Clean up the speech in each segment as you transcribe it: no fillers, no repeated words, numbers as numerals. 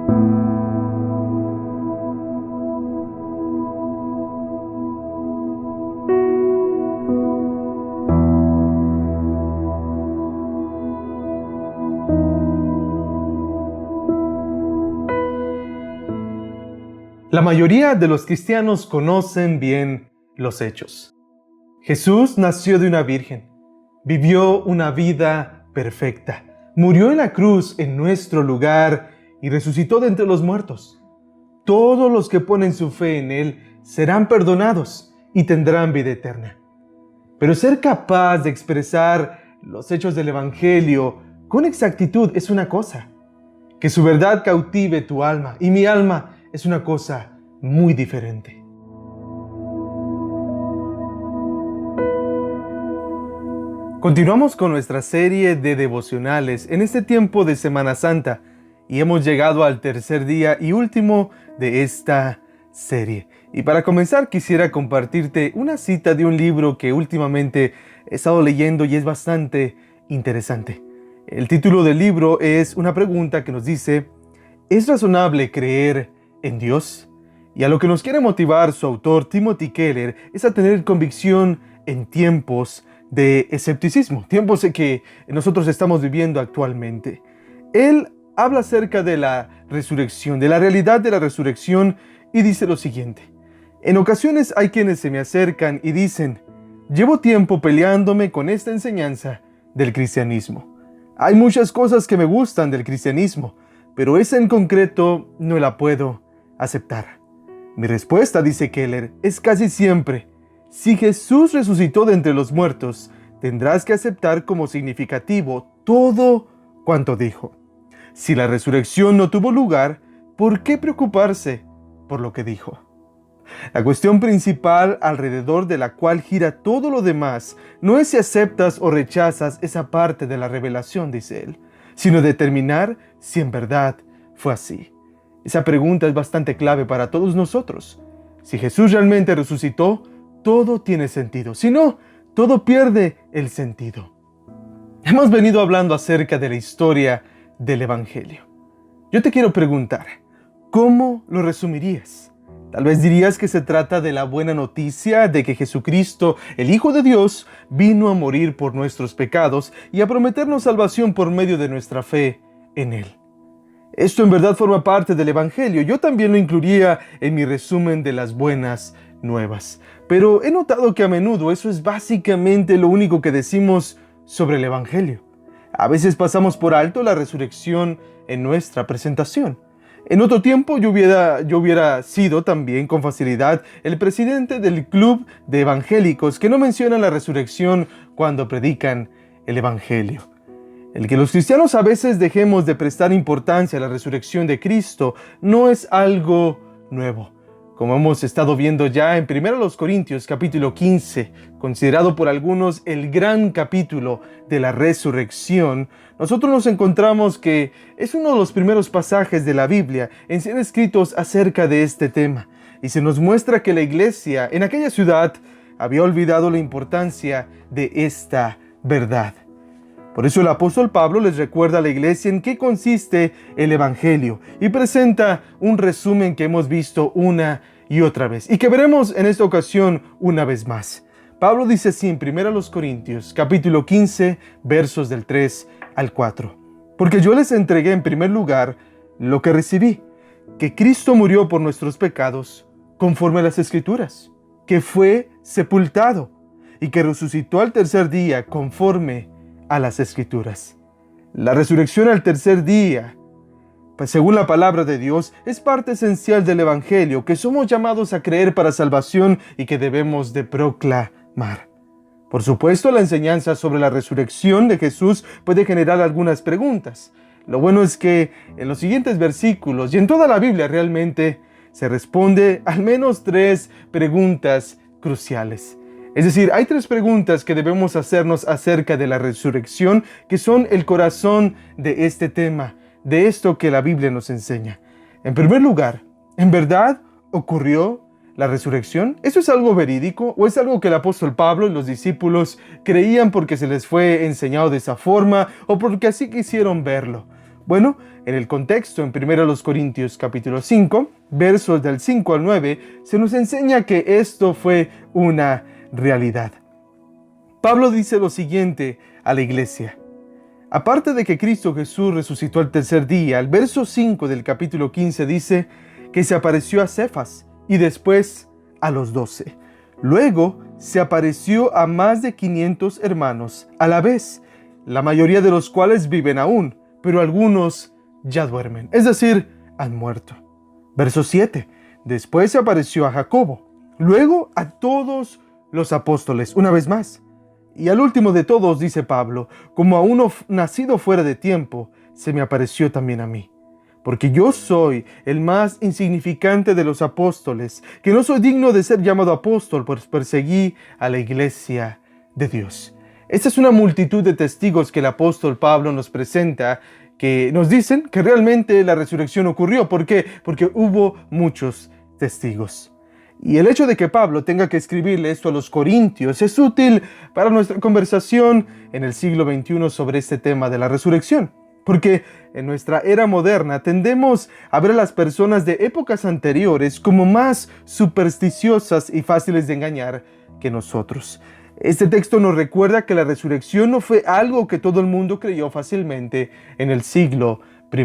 La mayoría de los cristianos conocen bien los hechos. Jesús nació de una virgen, vivió una vida perfecta, murió en la cruz en nuestro lugar y resucitó de entre los muertos. Todos los que ponen su fe en Él serán perdonados y tendrán vida eterna. Pero ser capaz de expresar los hechos del Evangelio con exactitud es una cosa. Que su verdad cautive tu alma y mi alma es una cosa muy diferente. Continuamos con nuestra serie de devocionales en este tiempo de Semana Santa y hemos llegado al tercer día y último de esta serie. Y para comenzar quisiera compartirte una cita de un libro que últimamente he estado leyendo y es bastante interesante. El título del libro es una pregunta que nos dice: ¿es razonable creer en Dios? Y a lo que nos quiere motivar su autor Timothy Keller es a tener convicción en tiempos de escepticismo, tiempos que nosotros estamos viviendo actualmente. Él habla acerca de la resurrección, de la realidad de la resurrección, y dice lo siguiente: en ocasiones hay quienes se me acercan y dicen: llevo tiempo peleándome con esta enseñanza del cristianismo. Hay muchas cosas que me gustan del cristianismo, pero esa en concreto no la puedo aceptar. Mi respuesta, dice Keller, es casi siempre: si Jesús resucitó de entre los muertos, tendrás que aceptar como significativo todo cuanto dijo. Si la resurrección no tuvo lugar, ¿por qué preocuparse por lo que dijo? La cuestión principal alrededor de la cual gira todo lo demás no es si aceptas o rechazas esa parte de la revelación, dice él, sino determinar si en verdad fue así. Esa pregunta es bastante clave para todos nosotros. Si Jesús realmente resucitó, todo tiene sentido. Si no, todo pierde el sentido. Hemos venido hablando acerca de la historia del Evangelio. Yo te quiero preguntar, ¿cómo lo resumirías? Tal vez dirías que se trata de la buena noticia de que Jesucristo, el Hijo de Dios, vino a morir por nuestros pecados y a prometernos salvación por medio de nuestra fe en Él. Esto en verdad forma parte del Evangelio. Yo también lo incluiría en mi resumen de las buenas nuevas. Pero he notado que a menudo eso es básicamente lo único que decimos sobre el Evangelio. A veces pasamos por alto la resurrección en nuestra presentación. En otro tiempo yo hubiera sido también con facilidad el presidente del club de evangélicos que no mencionan la resurrección cuando predican el Evangelio. El que los cristianos a veces dejemos de prestar importancia a la resurrección de Cristo no es algo nuevo. Como hemos estado viendo ya en 1 Corintios capítulo 15, considerado por algunos el gran capítulo de la resurrección, nosotros nos encontramos que es uno de los primeros pasajes de la Biblia en ser escritos acerca de este tema. Y se nos muestra que la iglesia en aquella ciudad había olvidado la importancia de esta verdad. Por eso el apóstol Pablo les recuerda a la iglesia en qué consiste el Evangelio y presenta un resumen que hemos visto una y otra vez y que veremos en esta ocasión una vez más. Pablo dice así en 1 Corintios capítulo 15 versos del 3 al 4. Porque yo les entregué en primer lugar lo que recibí, que Cristo murió por nuestros pecados conforme a las Escrituras, que fue sepultado y que resucitó al tercer día conforme a las Escrituras. La resurrección al tercer día, pues según la palabra de Dios, es parte esencial del Evangelio que somos llamados a creer para salvación y que debemos de proclamar. Por supuesto, la enseñanza sobre la resurrección de Jesús puede generar algunas preguntas. Lo bueno es que en los siguientes versículos y en toda la Biblia realmente se responde al menos 3 preguntas cruciales. Es decir, hay 3 preguntas que debemos hacernos acerca de la resurrección que son el corazón de este tema, de esto que la Biblia nos enseña. En primer lugar, ¿en verdad ocurrió la resurrección? ¿Eso es algo verídico o es algo que el apóstol Pablo y los discípulos creían porque se les fue enseñado de esa forma o porque así quisieron verlo? Bueno, en el contexto, en 1 Corintios capítulo 5, versos del 5 al 9, se nos enseña que esto fue una realidad. Pablo dice lo siguiente a la iglesia. Aparte de que Cristo Jesús resucitó al tercer día, el verso 5 del capítulo 15 dice que se apareció a Cefas y después a los 12. Luego se apareció a más de 500 hermanos a la vez, la mayoría de los cuales viven aún, pero algunos ya duermen, es decir, han muerto. Verso 7. Después se apareció a Jacobo, luego a todos los apóstoles, una vez más. Y al último de todos, dice Pablo, como a uno nacido fuera de tiempo, se me apareció también a mí. Porque yo soy el más insignificante de los apóstoles, que no soy digno de ser llamado apóstol, pues perseguí a la iglesia de Dios. Esta es una multitud de testigos que el apóstol Pablo nos presenta, que nos dicen que realmente la resurrección ocurrió. ¿Por qué? Porque hubo muchos testigos. Y el hecho de que Pablo tenga que escribirle esto a los corintios es útil para nuestra conversación en el siglo XXI sobre este tema de la resurrección. Porque en nuestra era moderna tendemos a ver a las personas de épocas anteriores como más supersticiosas y fáciles de engañar que nosotros. Este texto nos recuerda que la resurrección no fue algo que todo el mundo creyó fácilmente en el siglo I.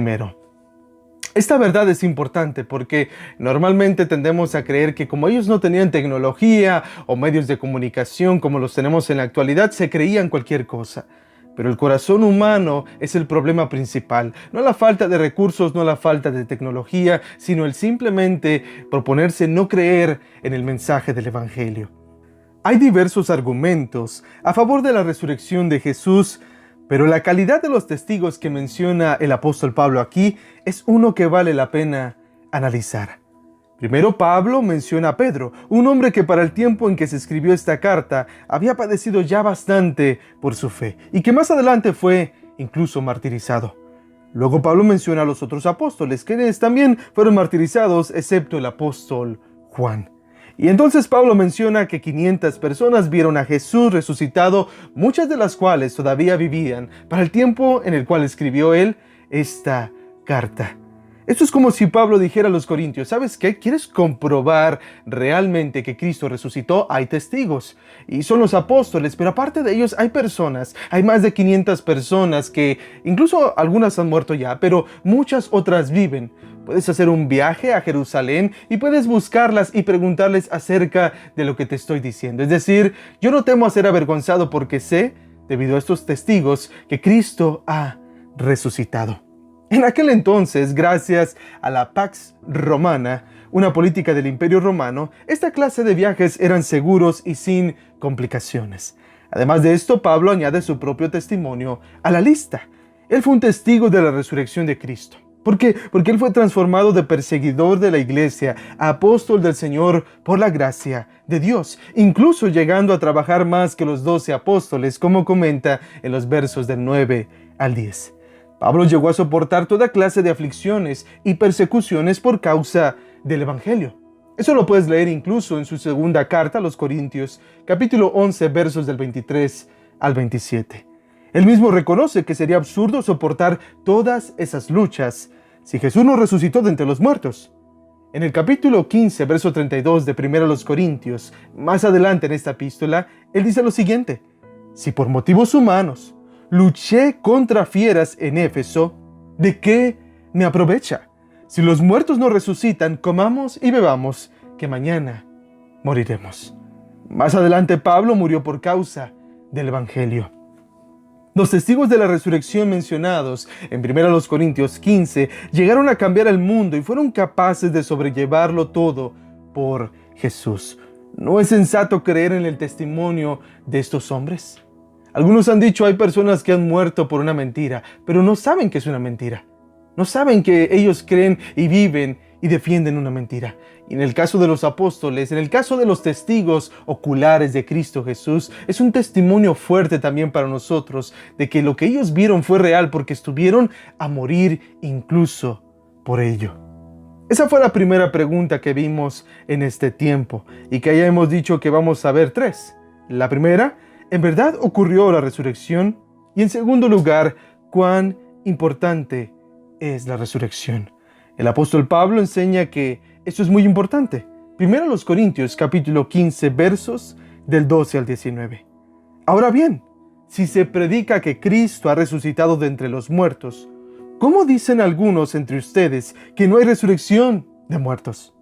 Esta verdad es importante porque normalmente tendemos a creer que como ellos no tenían tecnología o medios de comunicación como los tenemos en la actualidad, se creían cualquier cosa. Pero el corazón humano es el problema principal. No la falta de recursos, no la falta de tecnología, sino el simplemente proponerse no creer en el mensaje del Evangelio. Hay diversos argumentos a favor de la resurrección de Jesús, pero la calidad de los testigos que menciona el apóstol Pablo aquí es uno que vale la pena analizar. Primero, Pablo menciona a Pedro, un hombre que para el tiempo en que se escribió esta carta había padecido ya bastante por su fe y que más adelante fue incluso martirizado. Luego Pablo menciona a los otros apóstoles, quienes también fueron martirizados, excepto el apóstol Juan. Y entonces Pablo menciona que 500 personas vieron a Jesús resucitado, muchas de las cuales todavía vivían para el tiempo en el cual escribió él esta carta. Esto es como si Pablo dijera a los corintios, ¿sabes qué? ¿Quieres comprobar realmente que Cristo resucitó? Hay testigos y son los apóstoles, pero aparte de ellos hay personas, hay más de 500 personas que incluso algunas han muerto ya, pero muchas otras viven. Puedes hacer un viaje a Jerusalén y puedes buscarlas y preguntarles acerca de lo que te estoy diciendo. Es decir, yo no temo a ser avergonzado porque sé, debido a estos testigos, que Cristo ha resucitado. En aquel entonces, gracias a la Pax Romana, una política del Imperio Romano, esta clase de viajes eran seguros y sin complicaciones. Además de esto, Pablo añade su propio testimonio a la lista. Él fue un testigo de la resurrección de Cristo. ¿Por qué? Porque él fue transformado de perseguidor de la iglesia a apóstol del Señor por la gracia de Dios, incluso llegando a trabajar más que los 12 apóstoles, como comenta en los versos del 9 al 10. Pablo llegó a soportar toda clase de aflicciones y persecuciones por causa del Evangelio. Eso lo puedes leer incluso en su segunda carta a los Corintios, capítulo 11, versos del 23 al 27. Él mismo reconoce que sería absurdo soportar todas esas luchas si Jesús no resucitó de entre los muertos. En el capítulo 15, verso 32 de 1 Corintios, más adelante en esta epístola, él dice lo siguiente: si por motivos humanos luché contra fieras en Éfeso, ¿de qué me aprovecha? Si los muertos no resucitan, comamos y bebamos, que mañana moriremos. Más adelante Pablo murió por causa del Evangelio. Los testigos de la resurrección mencionados en 1 Corintios 15 llegaron a cambiar el mundo y fueron capaces de sobrellevarlo todo por Jesús. ¿No es sensato creer en el testimonio de estos hombres? Algunos han dicho hay personas que han muerto por una mentira, pero no saben que es una mentira. No saben que ellos creen y viven y defienden una mentira. Y en el caso de los apóstoles, en el caso de los testigos oculares de Cristo Jesús, es un testimonio fuerte también para nosotros de que lo que ellos vieron fue real porque estuvieron a morir incluso por ello. Esa fue la primera pregunta que vimos en este tiempo y que ya hemos dicho que vamos a ver tres. La primera, ¿en verdad ocurrió la resurrección? Y en segundo lugar, ¿cuán importante es la resurrección. El apóstol Pablo enseña que esto es muy importante. Primero los Corintios, capítulo 15, versos del 12 al 19. Ahora bien, si se predica que Cristo ha resucitado de entre los muertos, ¿cómo dicen algunos entre ustedes que no hay resurrección de muertos?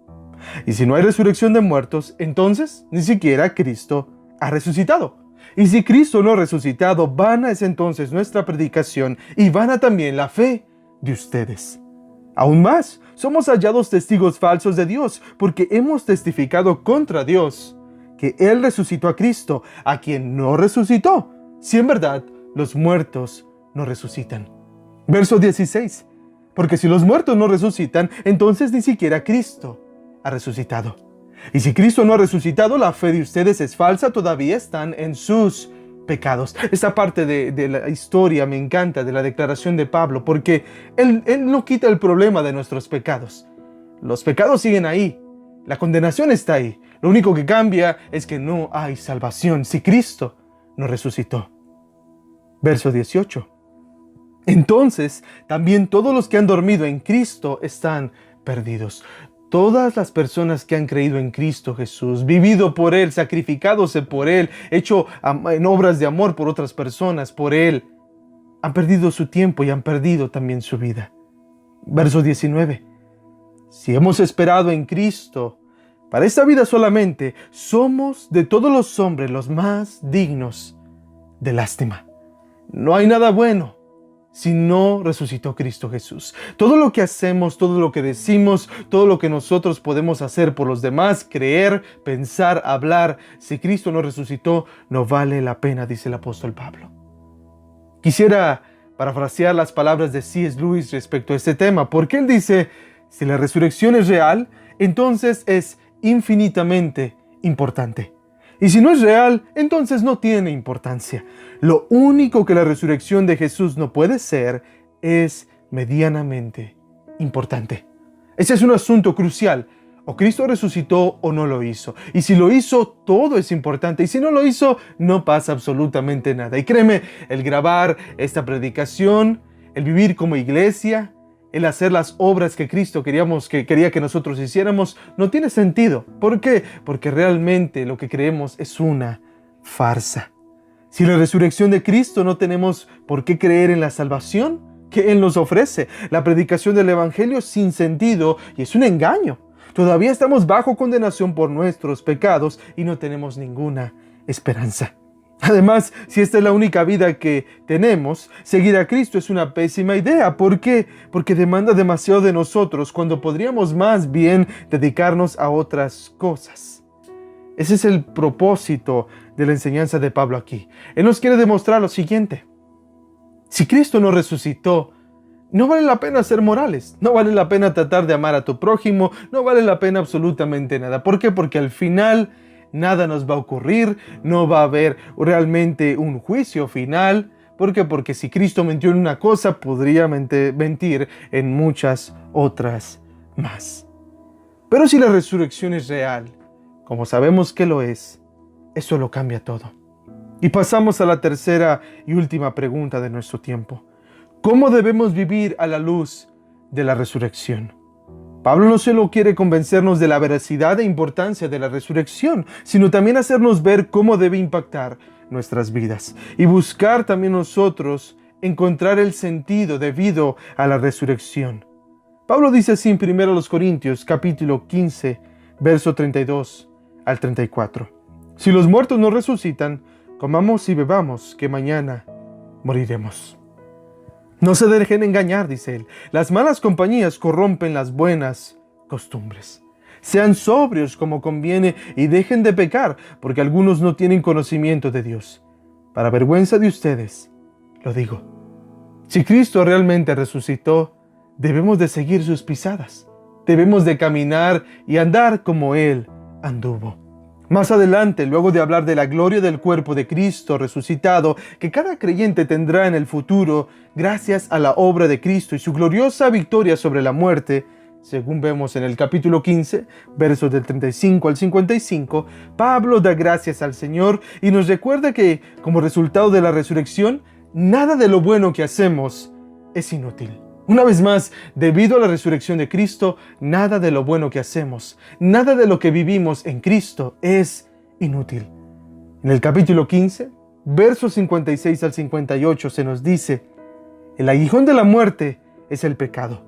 Y si no hay resurrección de muertos, entonces ni siquiera Cristo ha resucitado. Y si Cristo no ha resucitado, vana es entonces nuestra predicación y vana también la fe de ustedes. Aún más, somos hallados testigos falsos de Dios, porque hemos testificado contra Dios que Él resucitó a Cristo, a quien no resucitó, si en verdad los muertos no resucitan. Verso 16. Porque si los muertos no resucitan, entonces ni siquiera Cristo ha resucitado. Y si Cristo no ha resucitado, la fe de ustedes es falsa, todavía están en sus pecados. Esta parte de la historia me encanta, de la declaración de Pablo, porque él no quita el problema de nuestros pecados. Los pecados siguen ahí, la condenación está ahí. Lo único que cambia es que no hay salvación si Cristo no resucitó. Verso 18. Entonces, también todos los que han dormido en Cristo están perdidos. Todas las personas que han creído en Cristo Jesús, vivido por Él, sacrificándose por Él, hecho en obras de amor por otras personas, por Él, han perdido su tiempo y han perdido también su vida. Verso 19. Si hemos esperado en Cristo para esta vida solamente, somos de todos los hombres los más dignos de lástima. No hay nada bueno si no resucitó Cristo Jesús. Todo lo que hacemos, todo lo que decimos, todo lo que nosotros podemos hacer por los demás, creer, pensar, hablar, si Cristo no resucitó, no vale la pena, dice el apóstol Pablo. Quisiera parafrasear las palabras de C.S. Lewis respecto a este tema, porque él dice, si la resurrección es real, entonces es infinitamente importante. Y si no es real, entonces no tiene importancia. Lo único que la resurrección de Jesús no puede ser es medianamente importante. Ese es un asunto crucial. O Cristo resucitó o no lo hizo. Y si lo hizo, todo es importante. Y si no lo hizo, no pasa absolutamente nada. Y créeme, el grabar esta predicación, el vivir como iglesia, el hacer las obras que Cristo quería que nosotros hiciéramos, no tiene sentido. ¿Por qué? Porque realmente lo que creemos es una farsa. Si la resurrección de Cristo, no tenemos por qué creer en la salvación que Él nos ofrece. La predicación del Evangelio es sin sentido y es un engaño. Todavía estamos bajo condenación por nuestros pecados y no tenemos ninguna esperanza. Además, si esta es la única vida que tenemos, seguir a Cristo es una pésima idea. ¿Por qué? Porque demanda demasiado de nosotros cuando podríamos más bien dedicarnos a otras cosas. Ese es el propósito de la enseñanza de Pablo aquí. Él nos quiere demostrar lo siguiente. Si Cristo no resucitó, no vale la pena ser morales, no vale la pena tratar de amar a tu prójimo, no vale la pena absolutamente nada. ¿Por qué? Porque al final nada nos va a ocurrir, no va a haber realmente un juicio final. ¿Por qué? Porque si Cristo mintió en una cosa, podría mentir en muchas otras más. Pero si la resurrección es real, como sabemos que lo es, eso lo cambia todo. Y pasamos a la tercera y última pregunta de nuestro tiempo. ¿Cómo debemos vivir a la luz de la resurrección? Pablo no solo quiere convencernos de la veracidad e importancia de la resurrección, sino también hacernos ver cómo debe impactar nuestras vidas y buscar también nosotros encontrar el sentido debido a la resurrección. Pablo dice así en 1 Corintios capítulo 15, verso 32 al 34. Si los muertos no resucitan, comamos y bebamos, que mañana moriremos. No se dejen engañar, dice él. Las malas compañías corrompen las buenas costumbres. Sean sobrios como conviene y dejen de pecar, porque algunos no tienen conocimiento de Dios. Para vergüenza de ustedes, lo digo. Si Cristo realmente resucitó, debemos de seguir sus pisadas. Debemos de caminar y andar como Él anduvo. Más adelante, luego de hablar de la gloria del cuerpo de Cristo resucitado, que cada creyente tendrá en el futuro, gracias a la obra de Cristo y su gloriosa victoria sobre la muerte, según vemos en el capítulo 15, versos del 35 al 55, Pablo da gracias al Señor y nos recuerda que, como resultado de la resurrección, nada de lo bueno que hacemos es inútil. Una vez más, debido a la resurrección de Cristo, nada de lo bueno que hacemos, nada de lo que vivimos en Cristo es inútil. En el capítulo 15, versos 56 al 58 se nos dice: el aguijón de la muerte es el pecado,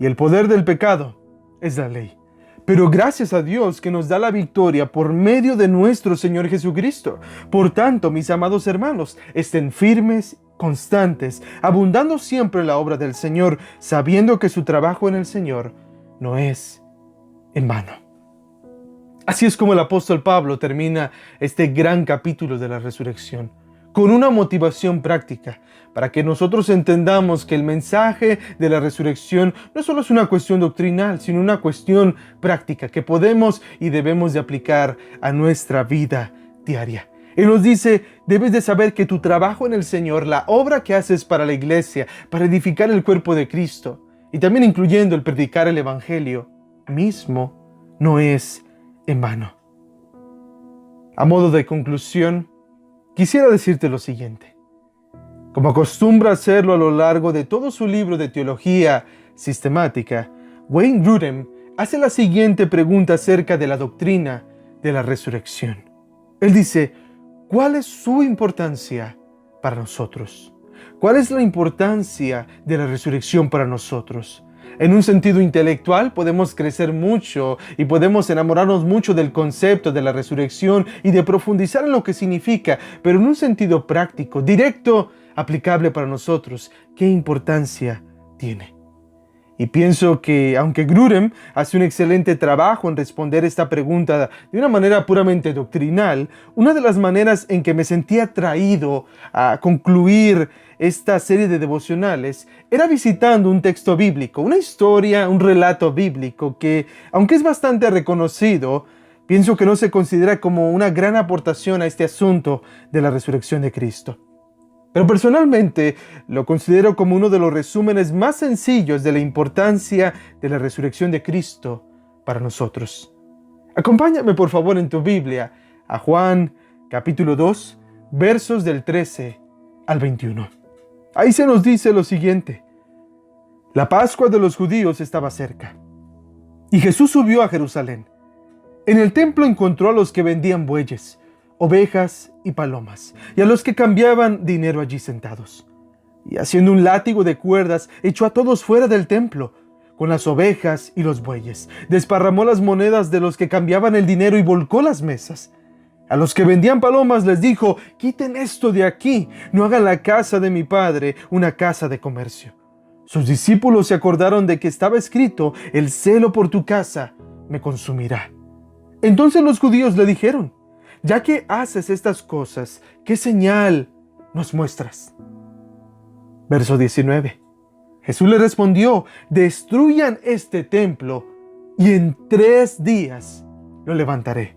y el poder del pecado es la ley. Pero gracias a Dios que nos da la victoria por medio de nuestro Señor Jesucristo. Por tanto, mis amados hermanos, estén firmes, constantes, abundando siempre en la obra del Señor, sabiendo que su trabajo en el Señor no es en vano. Así es como el apóstol Pablo termina este gran capítulo de la resurrección, con una motivación práctica, para que nosotros entendamos que el mensaje de la resurrección no solo es una cuestión doctrinal, sino una cuestión práctica que podemos y debemos de aplicar a nuestra vida diaria. Él nos dice: debes de saber que tu trabajo en el Señor, la obra que haces para la iglesia, para edificar el cuerpo de Cristo, y también incluyendo el predicar el Evangelio mismo, no es en vano. A modo de conclusión, quisiera decirte lo siguiente. Como acostumbra hacerlo a lo largo de todo su libro de teología sistemática, Wayne Grudem hace la siguiente pregunta acerca de la doctrina de la resurrección. Él dice: ¿cuál es su importancia para nosotros? ¿Cuál es la importancia de la resurrección para nosotros? En un sentido intelectual podemos crecer mucho y podemos enamorarnos mucho del concepto de la resurrección y de profundizar en lo que significa, pero en un sentido práctico, directo, aplicable para nosotros, ¿qué importancia tiene? Y pienso que, aunque Grudem hace un excelente trabajo en responder esta pregunta de una manera puramente doctrinal, una de las maneras en que me sentí atraído a concluir esta serie de devocionales era visitando un texto bíblico, una historia, un relato bíblico que, aunque es bastante reconocido, pienso que no se considera como una gran aportación a este asunto de la resurrección de Cristo. Pero personalmente lo considero como uno de los resúmenes más sencillos de la importancia de la resurrección de Cristo para nosotros. Acompáñame por favor en tu Biblia a Juan capítulo 2, versos del 13 al 21. Ahí se nos dice lo siguiente: la Pascua de los judíos estaba cerca, y Jesús subió a Jerusalén. En el templo encontró a los que vendían bueyes, ovejas y palomas, y a los que cambiaban dinero allí sentados. Y haciendo un látigo de cuerdas, echó a todos fuera del templo, con las ovejas y los bueyes. Desparramó las monedas de los que cambiaban el dinero y volcó las mesas. A los que vendían palomas les dijo: quiten esto de aquí, no hagan la casa de mi Padre una casa de comercio. Sus discípulos se acordaron de que estaba escrito: el celo por tu casa me consumirá. Entonces los judíos le dijeron: ya que haces estas cosas, ¿qué señal nos muestras? Verso 19. Jesús le respondió: destruyan este templo y en 3 días lo levantaré.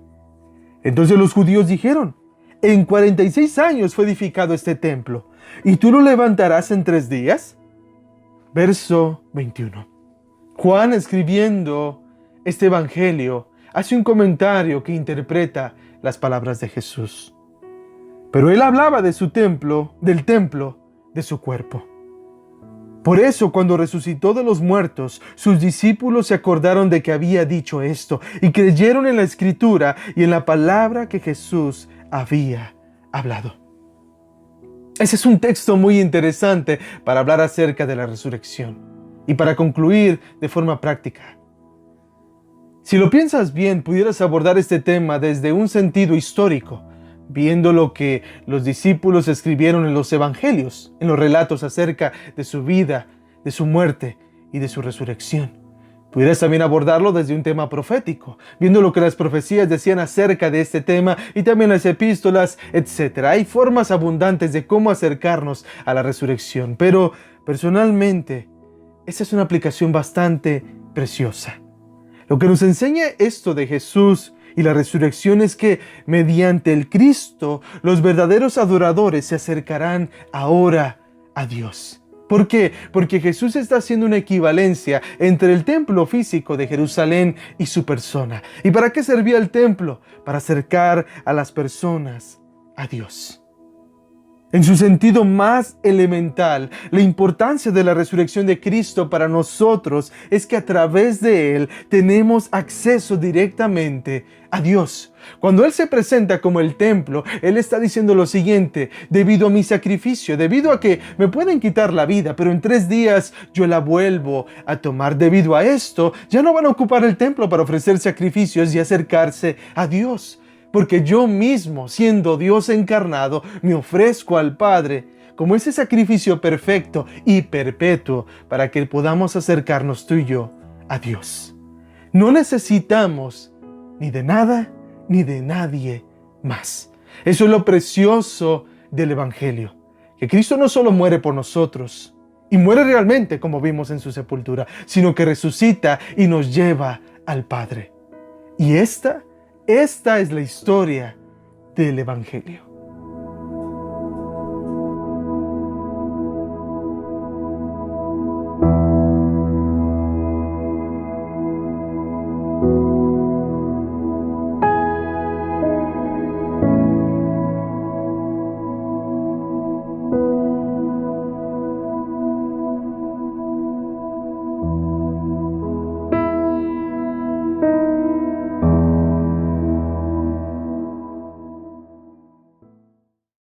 Entonces los judíos dijeron: en 46 años fue edificado este templo, ¿y tú lo levantarás en 3 días? Verso 21. Juan, escribiendo este evangelio, hace un comentario que interpreta las palabras de Jesús. Pero él hablaba de su templo, del templo de su cuerpo. Por eso, cuando resucitó de los muertos, sus discípulos se acordaron de que había dicho esto y creyeron en la Escritura y en la palabra que Jesús había hablado. Ese es un texto muy interesante para hablar acerca de la resurrección y para concluir de forma práctica. Si lo piensas bien, pudieras abordar este tema desde un sentido histórico, viendo lo que los discípulos escribieron en los evangelios, en los relatos acerca de su vida, de su muerte y de su resurrección. Pudieras también abordarlo desde un tema profético, viendo lo que las profecías decían acerca de este tema y también las epístolas, etc. Hay formas abundantes de cómo acercarnos a la resurrección, pero personalmente, esa es una aplicación bastante preciosa. Lo que nos enseña esto de Jesús y la resurrección es que mediante el Cristo los verdaderos adoradores se acercarán ahora a Dios. ¿Por qué? Porque Jesús está haciendo una equivalencia entre el templo físico de Jerusalén y su persona. ¿Y para qué servía el templo? Para acercar a las personas a Dios. En su sentido más elemental, la importancia de la resurrección de Cristo para nosotros es que a través de Él tenemos acceso directamente a Dios. Cuando Él se presenta como el templo, Él está diciendo lo siguiente: debido a mi sacrificio, debido a que me pueden quitar la vida, pero en 3 días yo la vuelvo a tomar. Debido a esto, ya no van a ocupar el templo para ofrecer sacrificios y acercarse a Dios. Porque yo mismo, siendo Dios encarnado, me ofrezco al Padre como ese sacrificio perfecto y perpetuo para que podamos acercarnos tú y yo a Dios. No necesitamos ni de nada ni de nadie más. Eso es lo precioso del Evangelio, que Cristo no solo muere por nosotros, y muere realmente como vimos en su sepultura, sino que resucita y nos lleva al Padre. Y esta es la historia del Evangelio.